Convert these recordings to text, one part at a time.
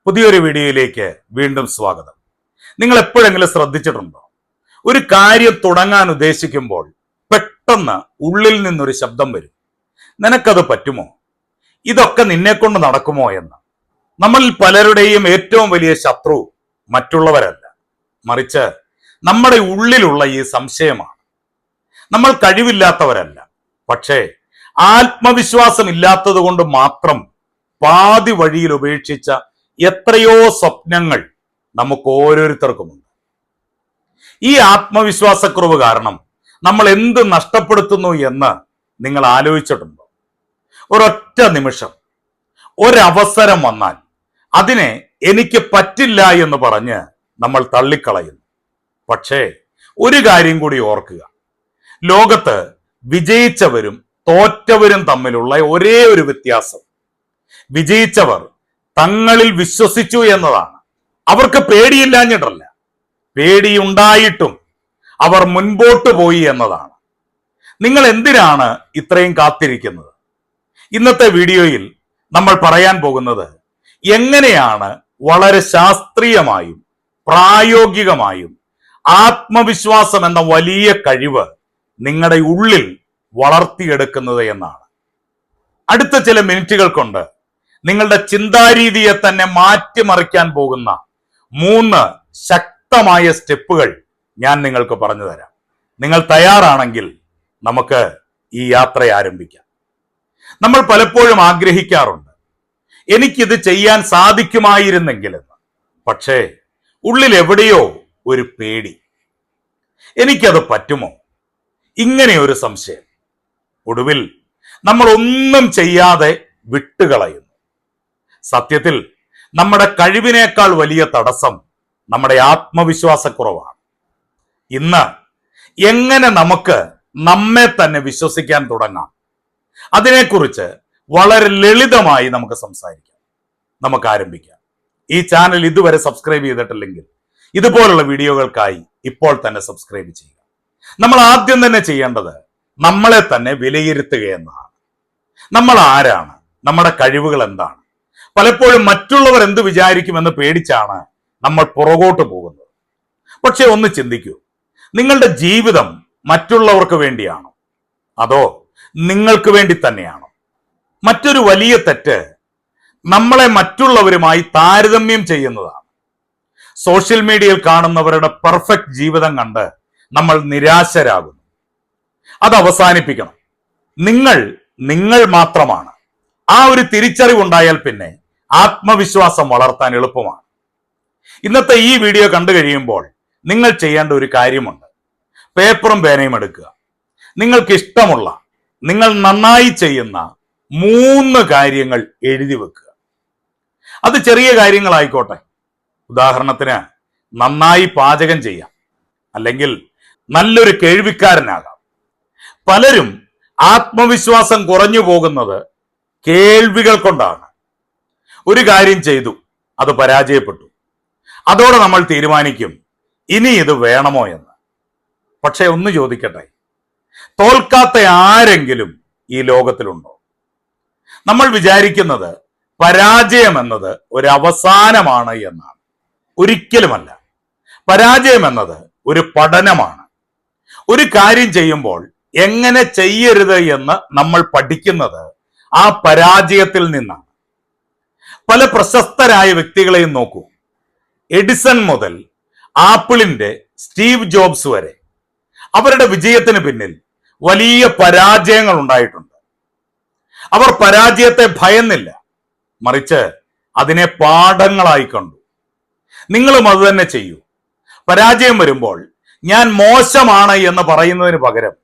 പുതിയൊരു വീഡിയോയിലേക്ക് വീണ്ടും സ്വാഗതം. നിങ്ങൾ എപ്പോഴെങ്കിലും ശ്രദ്ധിച്ചിട്ടുണ്ടോ, ഒരു കാര്യം തുടങ്ങാൻ ഉദ്ദേശിക്കുമ്പോൾ പെട്ടെന്ന് ഉള്ളിൽ നിന്നൊരു ശബ്ദം വരും, നിനക്കത് പറ്റുമോ, ഇതൊക്കെ നിന്നെ കൊണ്ട് നടക്കുമോ എന്ന്. നമ്മളിൽ പലരുടെയും ഏറ്റവും വലിയ ശത്രു മറ്റുള്ളവരല്ല, മറിച്ച് നമ്മുടെ ഉള്ളിലുള്ള ഈ സംശയമാണ്. നമ്മൾ കഴിവില്ലാത്തവരല്ല, പക്ഷേ ആത്മവിശ്വാസം ഇല്ലാത്തത് കൊണ്ട് മാത്രം പാതി വഴിയിൽ ഉപേക്ഷിച്ച എത്രയോ സ്വപ്നങ്ങൾ നമുക്ക് ഓരോരുത്തർക്കുമുണ്ട്. ഈ ആത്മവിശ്വാസക്കുറവ് കാരണം നമ്മൾ എന്ത് നഷ്ടപ്പെടുത്തുന്നു എന്ന് നിങ്ങൾ ആലോചിച്ചിട്ടുണ്ടോ? ഒരൊറ്റ നിമിഷം, ഒരവസരം വന്നാൽ അതിനെ എനിക്ക് പറ്റില്ല എന്ന് പറഞ്ഞ് നമ്മൾ തള്ളിക്കളയുന്നു. പക്ഷേ ഒരു കാര്യം കൂടി ഓർക്കുക, ലോകത്ത് വിജയിച്ചവരും തോറ്റവരും തമ്മിലുള്ള ഒരേ ഒരു വ്യത്യാസം, വിജയിച്ചവർ തങ്ങളിൽ വിശ്വസിച്ചു എന്നതാണ്. അവർക്ക് പേടിയില്ലാഞ്ഞിട്ടല്ല, പേടിയുണ്ടായിട്ടും അവർ മുൻപോട്ട് പോയി എന്നതാണ്. നിങ്ങൾ എന്തിനാണ് ഇത്രയും കാത്തിരിക്കുന്നത്? ഇന്നത്തെ വീഡിയോയിൽ നമ്മൾ പറയാൻ പോകുന്നത് എങ്ങനെയാണ് വളരെ ശാസ്ത്രീയമായും പ്രായോഗികമായും ആത്മവിശ്വാസം എന്ന വലിയ കഴിവ് നിങ്ങളുടെ ഉള്ളിൽ വളർത്തിയെടുക്കുന്നത് എന്നാണ്. അടുത്ത ചില മിനിറ്റുകൾ കൊണ്ട് നിങ്ങളുടെ ചിന്താരീതിയെ തന്നെ മാറ്റിമറിക്കാൻ പോകുന്ന 3 ശക്തമായ സ്റ്റെപ്പുകൾ ഞാൻ നിങ്ങൾക്ക് പറഞ്ഞു തരാം. നിങ്ങൾ തയ്യാറാണെങ്കിൽ നമുക്ക് ഈ യാത്ര ആരംഭിക്കാം. നമ്മൾ പലപ്പോഴും ആഗ്രഹിക്കാറുണ്ട്, എനിക്കിത് ചെയ്യാൻ സാധിക്കുമായിരുന്നെങ്കിലെന്ന്. പക്ഷേ ഉള്ളിൽ എവിടെയോ ഒരു പേടി, എനിക്കത് പറ്റുമോ, ഇങ്ങനെ ഒരു സംശയം. ഒടുവിൽ നമ്മൾ ഒന്നും ചെയ്യാതെ വിട്ടുകളയുന്നു. സത്യത്തിൽ നമ്മുടെ കഴിവിനേക്കാൾ വലിയ തടസ്സം നമ്മുടെ ആത്മവിശ്വാസക്കുറവാണ്. ഇന്ന് എങ്ങനെ നമുക്ക് നമ്മെ തന്നെ വിശ്വസിക്കാൻ തുടങ്ങാം, അതിനെക്കുറിച്ച് വളരെ ലളിതമായി നമുക്ക് സംസാരിക്കാം. നമുക്ക് ആരംഭിക്കാം. ഈ ചാനൽ ഇതുവരെ സബ്സ്ക്രൈബ് ചെയ്തിട്ടില്ലെങ്കിൽ ഇതുപോലുള്ള വീഡിയോകൾക്കായി ഇപ്പോൾ തന്നെ സബ്സ്ക്രൈബ് ചെയ്യുക. നമ്മൾ ആദ്യം തന്നെ ചെയ്യേണ്ടത് നമ്മളെ തന്നെ വിലയിരുത്തുക എന്നതാണ്. നമ്മൾ ആരാണ്, നമ്മുടെ കഴിവുകൾ എന്താണ്? പലപ്പോഴും മറ്റുള്ളവർ എന്ത് വിചാരിക്കുമെന്ന് പേടിച്ചാണ് നമ്മൾ പുറകോട്ട് പോകുന്നത്. പക്ഷെ ഒന്ന് ചിന്തിക്കൂ, നിങ്ങളുടെ ജീവിതം മറ്റുള്ളവർക്ക് വേണ്ടിയാണോ, അതോ നിങ്ങൾക്ക് വേണ്ടി തന്നെയാണോ? മറ്റൊരു വലിയ തെറ്റ് നമ്മളെ മറ്റുള്ളവരുമായി താരതമ്യം ചെയ്യുന്നതാണ്. സോഷ്യൽ മീഡിയയിൽ കാണുന്നവരുടെ പെർഫെക്റ്റ് ജീവിതം കണ്ട് നമ്മൾ നിരാശരാകുന്നു. അത് അവസാനിപ്പിക്കണം. നിങ്ങൾ മാത്രമാണ്. ആ ഒരു തിരിച്ചറിവുണ്ടായാൽ പിന്നെ ആത്മവിശ്വാസം വളർത്താൻ എളുപ്പമാണ്. ഇന്നത്തെ ഈ വീഡിയോ കണ്ടു കഴിയുമ്പോൾ നിങ്ങൾ ചെയ്യേണ്ട ഒരു കാര്യമുണ്ട്. പേപ്പറും പേനയും എടുക്കുക. നിങ്ങൾക്ക് ഇഷ്ടമുള്ള, നിങ്ങൾ നന്നായി ചെയ്യുന്ന 3 കാര്യങ്ങൾ എഴുതി വെക്കുക. അത് ചെറിയ കാര്യങ്ങളായിക്കോട്ടെ. ഉദാഹരണത്തിന്, നന്നായി പാചകം ചെയ്യാം, അല്ലെങ്കിൽ നല്ലൊരു കേൾവിക്കാരനാകാം. പലരും ആത്മവിശ്വാസം കുറഞ്ഞു പോകുന്നത് കേൾവികൾ കൊണ്ടാണ്. ഒരു കാര്യം ചെയ്തു, അത് പരാജയപ്പെട്ടു, അതോടെ നമ്മൾ തീരുമാനിക്കും ഇനി ഇത് വേണമോ എന്ന്. പക്ഷെ ഒന്ന് ചോദിക്കട്ടെ, തോൽക്കാത്ത ആരെങ്കിലും ഈ ലോകത്തിലുണ്ടോ? നമ്മൾ വിചാരിക്കുന്നത് പരാജയം എന്നത് ഒരു അവസാനമാണ് എന്നാണ്. ഒരിക്കലുമല്ല. പരാജയം എന്നത് ഒരു പഠനമാണ്. ഒരു കാര്യം ചെയ്യുമ്പോൾ എങ്ങനെ ചെയ്യരുത് എന്ന് നമ്മൾ പഠിക്കുന്നത് ആ പരാജയത്തിൽ നിന്നാണ്. പല പ്രശസ്തരായ വ്യക്തികളെയും നോക്കൂ. എഡിസൺ മുതൽ ആപ്പിളിന്റെ സ്റ്റീവ് ജോബ്സ് വരെ അവരുടെ വിജയത്തിന് പിന്നിൽ വലിയ പരാജയങ്ങൾ ഉണ്ടായിട്ടുണ്ട്. അവർ പരാജയത്തെ ഭയന്നില്ല, മറിച്ച് അതിനെ പാഠങ്ങളായി കണ്ടു. നിങ്ങളും അത് തന്നെ ചെയ്യൂ. പരാജയം വരുമ്പോൾ ഞാൻ മോശമാണ് എന്ന് പറയുന്നതിന് പകരം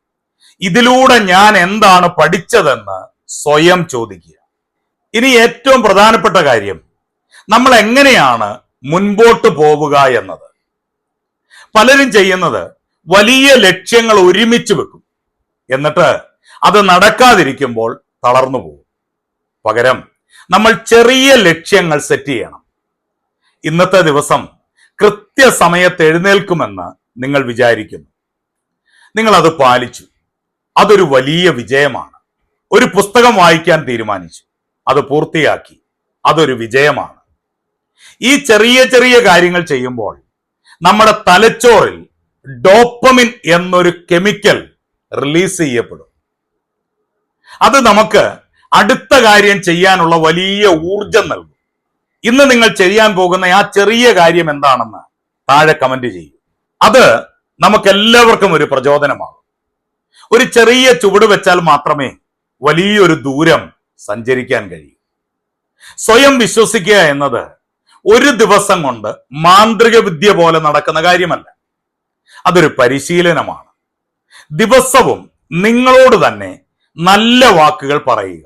ഇതിലൂടെ ഞാൻ എന്താണ് പഠിച്ചതെന്ന് സ്വയം ചോദിക്കുക. ഇനി ഏറ്റവും പ്രധാനപ്പെട്ട കാര്യം, നമ്മൾ എങ്ങനെയാണ് മുൻപോട്ട് പോവുക എന്നത്. പലരും ചെയ്യുന്നത് വലിയ ലക്ഷ്യങ്ങൾ ഒരുമിച്ച് വെക്കും, എന്നിട്ട് അത് നടക്കാതിരിക്കുമ്പോൾ തളർന്നു പോകും. പകരം നമ്മൾ ചെറിയ ലക്ഷ്യങ്ങൾ സെറ്റ് ചെയ്യണം. ഇന്നത്തെ ദിവസം കൃത്യസമയത്ത് എഴുന്നേൽക്കുമെന്ന് നിങ്ങൾ വിചാരിക്കുന്നു. നിങ്ങൾ അത് പാലിച്ചു, അതൊരു വലിയ വിജയമാണ്. ഒരു പുസ്തകം വായിക്കാൻ തീരുമാനിച്ചു, അത് പൂർത്തിയാക്കി, അതൊരു വിജയമാണ്. ഈ ചെറിയ ചെറിയ കാര്യങ്ങൾ ചെയ്യുമ്പോൾ നമ്മുടെ തലച്ചോറിൽ ഡോപ്പമിൻ എന്നൊരു കെമിക്കൽ റിലീസ് ചെയ്യപ്പെടും. അത് നമുക്ക് അടുത്ത കാര്യം ചെയ്യാനുള്ള വലിയ ഊർജം നൽകും. ഇന്ന് നിങ്ങൾ ചെയ്യാൻ പോകുന്ന ആ ചെറിയ കാര്യം എന്താണെന്ന് താഴെ കമന്റ് ചെയ്യൂ. അത് നമുക്കെല്ലാവർക്കും ഒരു പ്രചോദനമാകും. ഒരു ചെറിയ ചുവട് വെച്ചാൽ മാത്രമേ വലിയൊരു ദൂരം സഞ്ചരിക്കാൻ കഴിയൂ. സ്വയം വിശ്വസിക്കുക എന്നത് ഒരു ദിവസം കൊണ്ട് മാന്ത്രിക വിദ്യ പോലെ നടക്കുന്ന കാര്യമല്ല. അതൊരു പരിശീലനമാണ്. ദിവസവും നിങ്ങളോട് തന്നെ നല്ല വാക്കുകൾ പറയുക,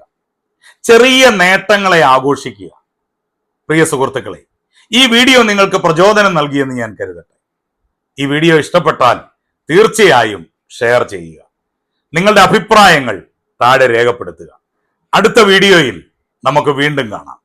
ചെറിയ നേട്ടങ്ങളെ ആഘോഷിക്കുക. പ്രിയ സുഹൃത്തുക്കളെ, ഈ വീഡിയോ നിങ്ങൾക്ക് പ്രചോദനം നൽകിയെന്ന് ഞാൻ കരുതട്ടെ. ഈ വീഡിയോ ഇഷ്ടപ്പെട്ടാൽ തീർച്ചയായും ഷെയർ ചെയ്യുക. നിങ്ങളുടെ അഭിപ്രായങ്ങൾ താഴെ രേഖപ്പെടുത്തുക. അടുത്ത വീഡിയോയിൽ നമുക്ക് വീണ്ടും കാണാം.